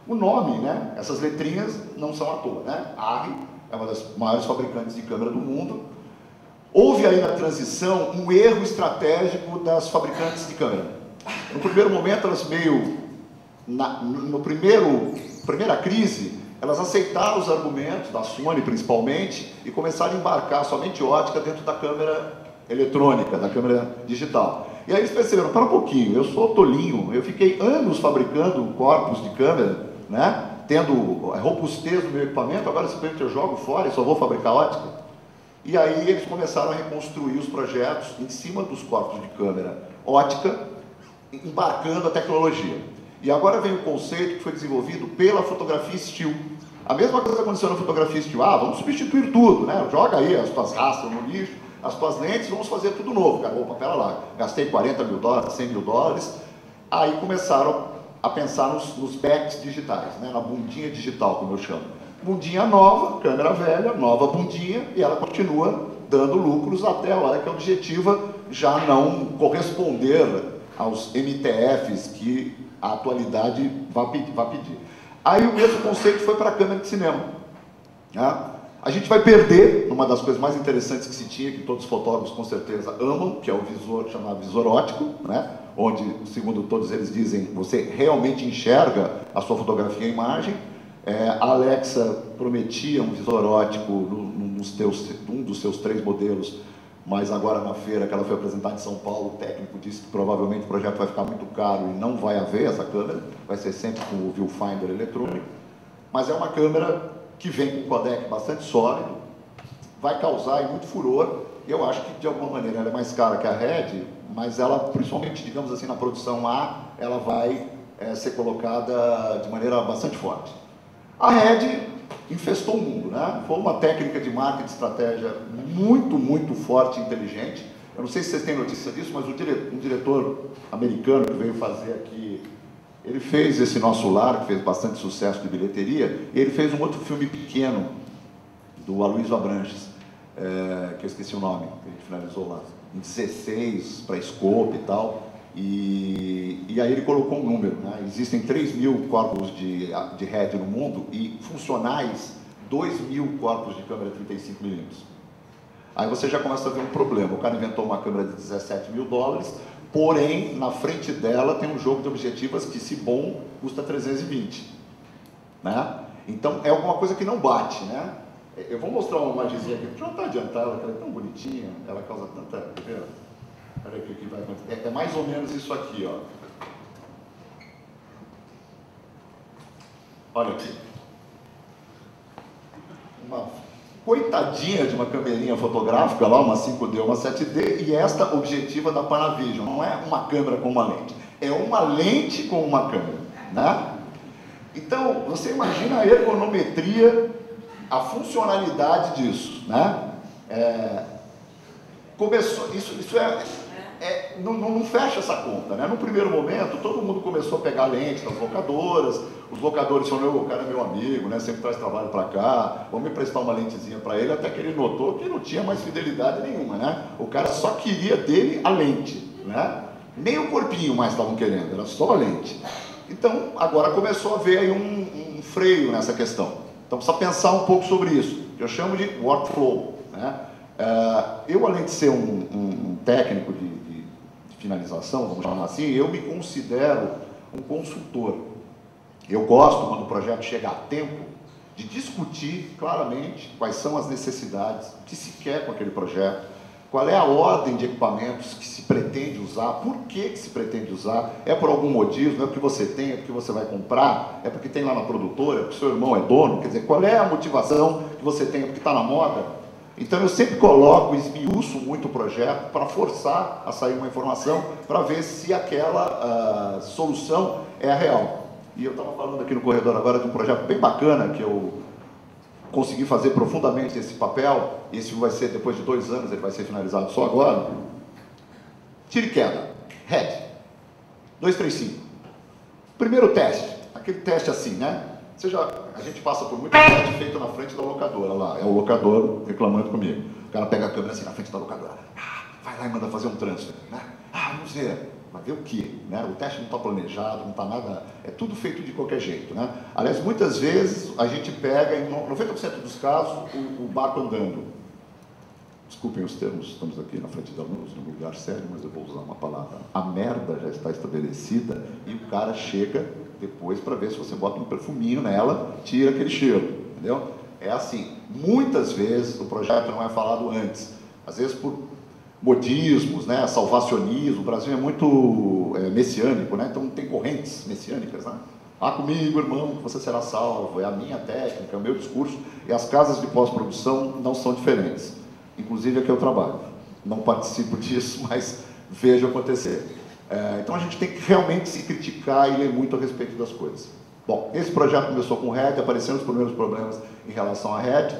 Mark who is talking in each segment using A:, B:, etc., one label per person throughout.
A: O nome, né? Essas letrinhas não são à toa, né? ARRI é uma das maiores fabricantes de câmera do mundo. Houve aí na transição um erro estratégico das fabricantes de câmera. No primeiro momento, elas meio... primeira crise, elas aceitaram os argumentos da Sony, principalmente, e começaram a embarcar somente ótica dentro da câmera eletrônica, da câmera digital. E aí eles perceberam, para um pouquinho, eu sou tolinho, eu fiquei anos fabricando corpos de câmera, né? Tendo a robustez do meu equipamento, agora simplesmente eu jogo fora e só vou fabricar ótica. E aí eles começaram a reconstruir os projetos em cima dos corpos de câmera ótica, embarcando a tecnologia. E agora vem o conceito que foi desenvolvido pela fotografia still. A mesma coisa aconteceu na fotografia still. Ah, vamos substituir tudo, né? Joga aí as tuas rastras no lixo, as tuas lentes, vamos fazer tudo novo. Cara, opa, pera lá, gastei 40 mil dólares, 100 mil dólares. Aí começaram a pensar nos backs digitais, né? Na bundinha digital, como eu chamo. Bundinha nova, câmera velha, nova bundinha, e ela continua dando lucros até a hora que a objetiva já não corresponder aos MTFs que a atualidade vai pedir. Aí o mesmo conceito foi para a câmera de cinema. Né? A gente vai perder uma das coisas mais interessantes que se tinha, que todos os fotógrafos com certeza amam, que é o visor, chamado visor óptico, né? Onde, segundo todos eles dizem, você realmente enxerga a sua fotografia e imagem. A Alexa prometia um visor óptico num dos seus 3 modelos, mas agora na feira que ela foi apresentada em São Paulo, o técnico disse que provavelmente o projeto vai ficar muito caro e não vai haver essa câmera, vai ser sempre com o viewfinder eletrônico, mas é uma câmera que vem com um codec bastante sólido, vai causar muito furor, e eu acho que de alguma maneira ela é mais cara que a Red, mas ela, principalmente, digamos assim, na produção A, ela vai ser colocada de maneira bastante forte. A Red infestou o mundo, né? Foi uma técnica de marketing de estratégia muito, muito forte e inteligente. Eu não sei se vocês têm notícia disso, mas um diretor americano que veio fazer aqui, ele fez esse Nosso Lar, que fez bastante sucesso de bilheteria, e ele fez um outro filme pequeno, do Aloysio Abranches, que eu esqueci o nome, que a gente finalizou lá, em 16, para Scope e tal, e aí ele colocou um número, né? Existem 3 mil corpos de RED no mundo e funcionais 2 mil corpos de câmera 35mm. Aí você já começa a ver um problema. O cara inventou uma câmera de 17 mil dólares, porém, na frente dela tem um jogo de objetivas que, se bom, custa 320. Né? Então, é alguma coisa que não bate, né? Eu vou mostrar uma imagenzinha aqui, já está adiantada, ela é tão bonitinha, ela causa tanta... Olha aqui o que vai acontecer. É mais ou menos isso aqui, ó. Olha aqui. Uma coitadinha de uma câmerinha fotográfica lá, uma 5D, uma 7D, e esta objetiva da Panavision. Não é uma câmera com uma lente, é uma lente com uma câmera, né? Então, você imagina a ergonometria, a funcionalidade disso, né? Começou, isso não fecha essa conta, né? No primeiro momento, todo mundo começou a pegar lente das locadoras, os locadores falaram, o cara é meu amigo, né? Sempre traz trabalho para cá, vamos emprestar uma lentezinha para ele, até que ele notou que não tinha mais fidelidade nenhuma, né? O cara só queria dele a lente, né? Nem o corpinho mais estavam querendo, era só a lente. Então, agora começou a haver aí um freio nessa questão. Então, precisa pensar um pouco sobre isso, que eu chamo de workflow, né? Eu, além de ser um técnico de finalização, vamos chamar assim, eu me considero um consultor. Eu gosto, quando o projeto chega a tempo, de discutir claramente quais são as necessidades, o que se quer com aquele projeto, qual é a ordem de equipamentos que se pretende usar, por que se pretende usar, é por algum motivo, não é porque você tem, é porque você vai comprar, é porque tem lá na produtora, é porque seu irmão é dono, quer dizer, qual é a motivação que você tem, é porque está na moda? Então eu sempre coloco, esmiuço muito o projeto para forçar a sair uma informação para ver se aquela solução é a real. E eu estava falando aqui no corredor agora de um projeto bem bacana que eu consegui fazer profundamente esse papel. Esse vai ser, depois de 2 anos, ele vai ser finalizado só agora. Tiro e queda, RED 235. Primeiro teste, aquele teste assim, né? A gente passa por muito teste feito na frente da locadora lá, é o locador reclamando comigo. O cara pega a câmera assim na frente da locadora, vai lá e manda fazer um transfer, né? Vamos ver. Vai ver o quê? Né? O teste não está planejado, não está nada... É tudo feito de qualquer jeito. Né? Aliás, muitas vezes a gente pega, em 90% dos casos, o barco andando. Desculpem os termos, estamos aqui na frente da luz, num lugar sério, mas eu vou usar uma palavra. A merda já está estabelecida e o cara chega depois para ver se você bota um perfuminho nela, tira aquele cheiro, entendeu? É assim. Muitas vezes o projeto não é falado antes. Às vezes por modismos, né, salvacionismo. O Brasil é muito messiânico, né? Então tem correntes messiânicas, né? Ah, comigo, irmão, que você será salvo, é a minha técnica, é o meu discurso, e as casas de pós-produção não são diferentes. Inclusive aqui eu trabalho. Não participo disso, mas vejo acontecer. Então a gente tem que realmente se criticar e ler muito a respeito das coisas. Bom, esse projeto começou com RED, apareceram os primeiros problemas em relação à RED.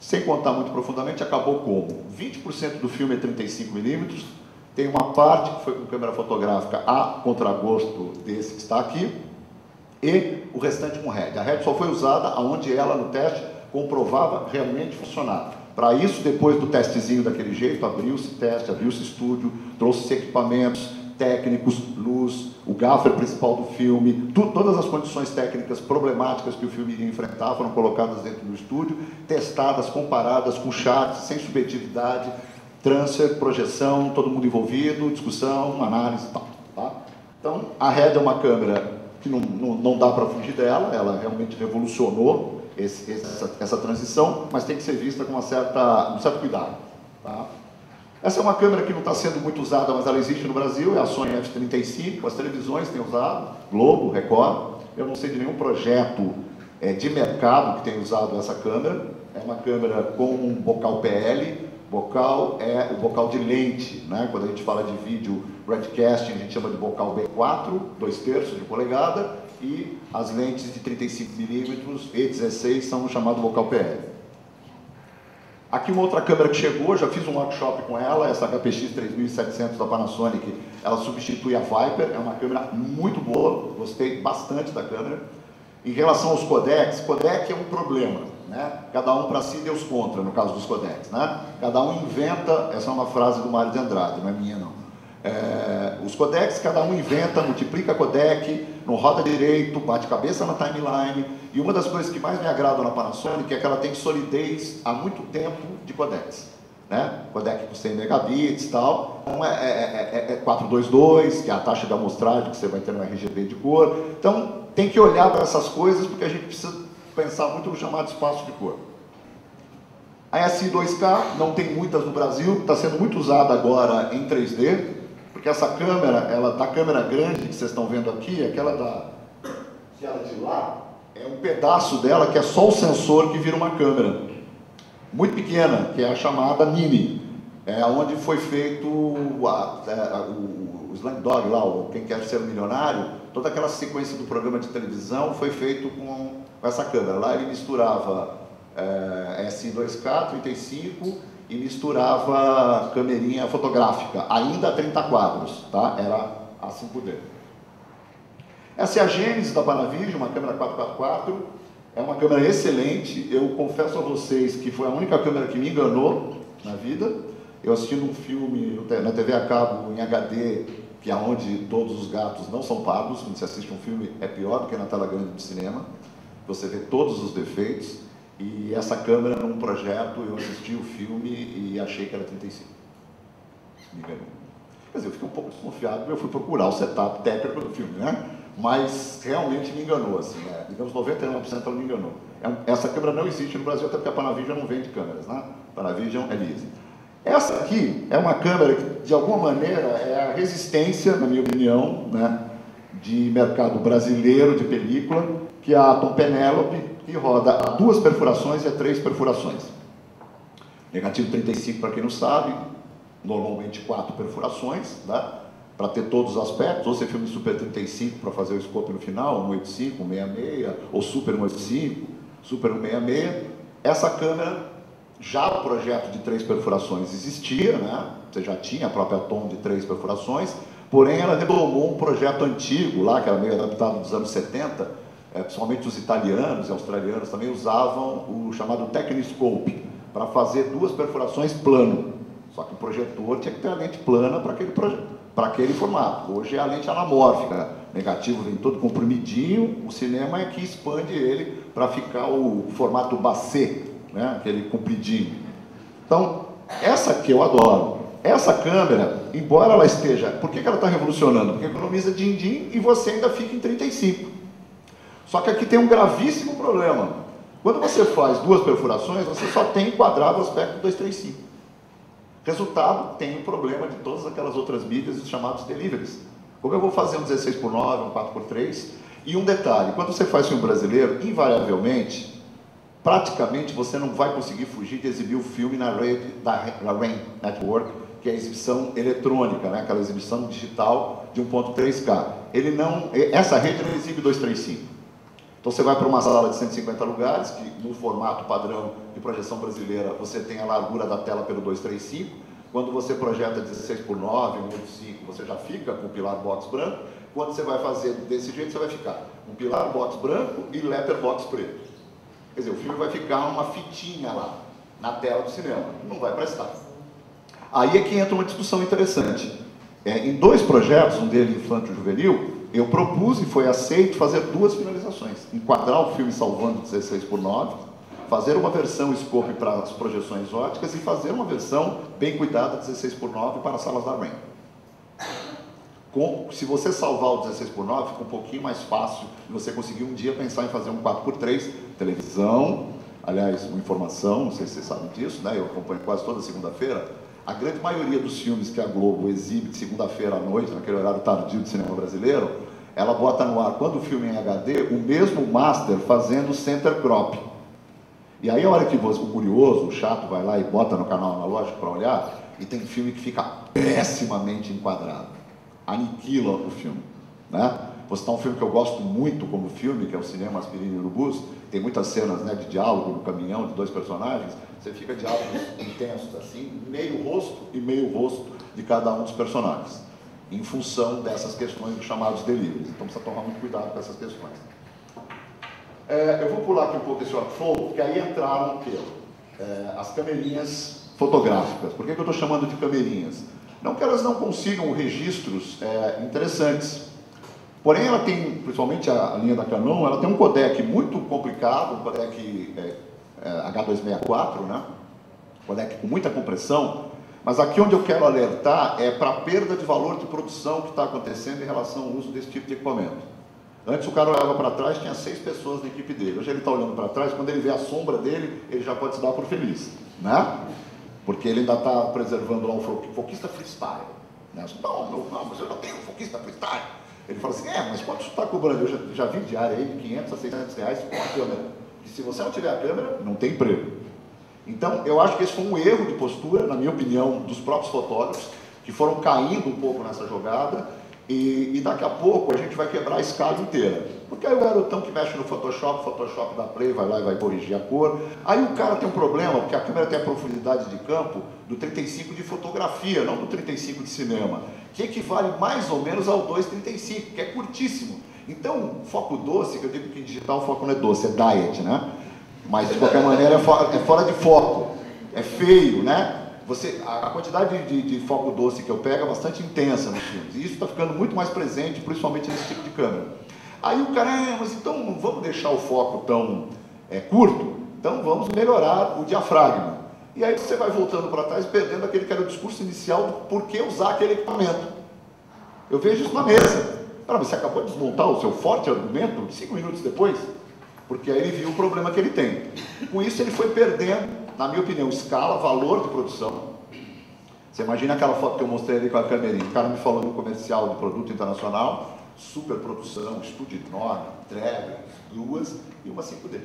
A: Sem contar muito profundamente, acabou como 20% do filme é 35mm, tem uma parte que foi com câmera fotográfica a contragosto desse que está aqui, e o restante com RED. A RED só foi usada onde ela, no teste, comprovava realmente funcionar. Para isso, depois do testezinho daquele jeito, abriu-se teste, abriu-se estúdio, trouxe equipamentos técnicos, luz, o gaffer principal do filme, todas as condições técnicas problemáticas que o filme iria enfrentar foram colocadas dentro do estúdio, testadas, comparadas com charts, sem subjetividade, transfer, projeção, todo mundo envolvido, discussão, análise e tal. Tá? Então, a RED é uma câmera que não dá para fugir dela, ela realmente revolucionou essa transição, mas tem que ser vista com um certo cuidado. Tá? Essa é uma câmera que não está sendo muito usada, mas ela existe no Brasil, é a Sony F35, as televisões têm usado, Globo, Record. Eu não sei de nenhum projeto de mercado que tenha usado essa câmera. É uma câmera com um bocal PL, bocal é o bocal de lente, né? Quando a gente fala de vídeo broadcasting, a gente chama de bocal B4, 2/3 de polegada, e as lentes de 35mm e 16 são o chamado bocal PL. Aqui uma outra câmera que chegou, já fiz um workshop com ela, essa HPX 3700 da Panasonic, ela substitui a Viper, é uma câmera muito boa, gostei bastante da câmera. Em relação aos codecs, codec é um problema, né? Cada um para si, Deus contra, no caso dos codecs, né? Cada um inventa, essa é uma frase do Mário de Andrade, não é minha não. Os codecs, cada um inventa, multiplica codec, não roda direito, bate cabeça na timeline, e uma das coisas que mais me agrada na Panasonic é que ela tem solidez há muito tempo de codecs, né? Codec com 100 megabits e tal, então é 422, que é a taxa de amostragem que você vai ter no RGB de cor. Então tem que olhar para essas coisas, porque a gente precisa pensar muito no chamado espaço de cor. A SI2K não tem muitas no Brasil, está sendo muito usada agora em 3D, porque essa câmera, da câmera grande que vocês estão vendo aqui, aquela de lá, é um pedaço dela que é só o sensor que vira uma câmera, muito pequena, que é a chamada Mini, onde foi feito o Slam Dog lá, o Quem Quer Ser Milionário, toda aquela sequência do programa de televisão foi feito com essa câmera. Lá ele misturava SI2K, 35, e misturava câmerinha fotográfica, ainda a 30 quadros, tá? Era a 5D. Essa é a Gênesis da Panavision, uma câmera 4x4, é uma câmera excelente. Eu confesso a vocês que foi a única câmera que me enganou na vida. Eu assistindo um filme na TV a cabo em HD, que é onde todos os gatos não são pagos. Quando você assiste um filme é pior do que na tela grande do cinema, você vê todos os defeitos. E essa câmera, num projeto, eu assisti o filme e achei que era 35. Me enganou. Quer dizer, eu fiquei um pouco desconfiado, eu fui procurar o setup técnico do filme, né? Mas realmente me enganou, assim, digamos 99% ela me enganou. Essa câmera não existe no Brasil, até porque a Panavision não vende câmeras, né? Panavision é leasing. Essa aqui é uma câmera que, de alguma maneira, é a resistência, na minha opinião, né, de mercado brasileiro de película, que é a Atom Penelope, que roda a 2 perfurações e a 3 perfurações. Negativo 35, para quem não sabe, normalmente 4 perfurações, né, para ter todos os aspectos, ou você filma Super 35 para fazer o scope no final, 185, 166, ou Super 185, Super 166. Essa câmera, já o projeto de 3 perfurações existia, né, você já tinha a própria Atom de 3 perfurações, porém ela retomou um projeto antigo lá, que era meio adaptado dos anos 70, principalmente os italianos e australianos também usavam o chamado Techniscope para fazer 2 perfurações plano. Só que o projetor tinha que ter a lente plana para aquele projeto. para aquele formato. Hoje é a lente anamórfica, negativo vem todo comprimidinho, o cinema é que expande ele para ficar o formato Bassé, né? Aquele compridinho. Então, essa aqui eu adoro. Essa câmera, embora ela esteja... Por que ela está revolucionando? Porque economiza din-din e você ainda fica em 35. Só que aqui tem um gravíssimo problema. Quando você faz duas perfurações, você só tem enquadrado o aspecto 235. Resultado, tem um problema de todas aquelas outras mídias, os chamados deliveries. Como eu vou fazer um 16:9, um 4:3, e um detalhe, quando você faz filme brasileiro, invariavelmente, praticamente você não vai conseguir fugir de exibir o filme na rede da RAIN Network, que é a exibição eletrônica, né? Aquela exibição digital de 1.3K. Essa rede não exibe 235. Então você vai para uma sala de 150 lugares, que no formato padrão de projeção brasileira você tem a largura da tela pelo 235. Quando você projeta 16:9, 1.5, você já fica com o pilar box branco. Quando você vai fazer desse jeito, você vai ficar um pilar box branco e letterbox preto. Quer dizer, o filme vai ficar uma fitinha lá, na tela do cinema. Não vai prestar. Aí é que entra uma discussão interessante. Em dois projetos, um dele infanto-juvenil, eu propus e foi aceito fazer duas finalizações. Enquadrar o filme salvando 16:9, fazer uma versão scope para as projeções óticas e fazer uma versão bem cuidada 16:9 para as salas da RAIN. Se você salvar o 16:9, fica um pouquinho mais fácil de você conseguir um dia pensar em fazer um 4:3, televisão, aliás, uma informação, não sei se vocês sabem disso, né? Eu acompanho quase toda segunda-feira. A grande maioria dos filmes que a Globo exibe de segunda-feira à noite, naquele horário tardio do cinema brasileiro, ela bota no ar, quando o filme é em HD, o mesmo master fazendo center crop. E aí a hora que o curioso, o chato, vai lá e bota no canal analógico para olhar, e tem filme que fica pessimamente enquadrado. Aniquila o filme, né? Vou citar um filme que eu gosto muito como filme, que é o Cinema Aspirina e Urubus. Tem muitas cenas, né, de diálogo no caminhão de dois personagens. Você fica diálogos intensos assim, meio rosto e meio rosto de cada um dos personagens, em função dessas questões dos chamados delírios. Então precisa tomar muito cuidado com essas questões. Eu vou pular aqui um pouco esse workflow, porque aí entraram o quê? As camerinhas fotográficas. Por que eu estou chamando de camerinhas? Não que elas não consigam registros interessantes. Porém, ela tem, principalmente a linha da Canon, ela tem um codec muito complicado, um codec H264, né? Codec com muita compressão, mas aqui onde eu quero alertar é para a perda de valor de produção que está acontecendo em relação ao uso desse tipo de equipamento. Antes o cara olhava para trás, tinha 6 pessoas na equipe dele. Hoje ele está olhando para trás, quando ele vê a sombra dele, ele já pode se dar por feliz, né? Porque ele ainda está preservando lá o foquista freestyle. Né? Não, mas eu não tenho um foquista freestyle. Ele fala assim, mas quanto você está cobrando? Eu já vi diária aí de 500 a 600 reais com a câmera. E se você não tiver a câmera, não tem emprego. Então, eu acho que esse foi um erro de postura, na minha opinião, dos próprios fotógrafos, que foram caindo um pouco nessa jogada, e daqui a pouco a gente vai quebrar a escala inteira. Porque aí o garotão que mexe no Photoshop dá play, vai lá e vai corrigir a cor. Aí o cara tem um problema, porque a câmera tem a profundidade de campo do 35 de fotografia, não do 35 de cinema, que equivale mais ou menos ao 2,35, que é curtíssimo. Então, foco doce, que eu digo que em digital o foco não é doce, é diet, né? Mas de qualquer maneira é fora de foco, é feio, né? A quantidade de foco doce que eu pego é bastante intensa nos filmes, e isso está ficando muito mais presente, principalmente nesse tipo de câmera. Aí o cara, mas então não vamos deixar o foco tão curto, então vamos melhorar o diafragma. E aí você vai voltando para trás, perdendo aquele que era o discurso inicial do porquê usar aquele equipamento. Eu vejo isso na mesa. Você acabou de desmontar o seu forte argumento 5 minutos depois, porque aí ele viu o problema que ele tem. Com isso ele foi perdendo, na minha opinião, escala, valor de produção. Você imagina aquela foto que eu mostrei ali com a câmerinha, o cara me falou no comercial de produto internacional, super produção, estúdio enorme, drag, 2 e uma 5D.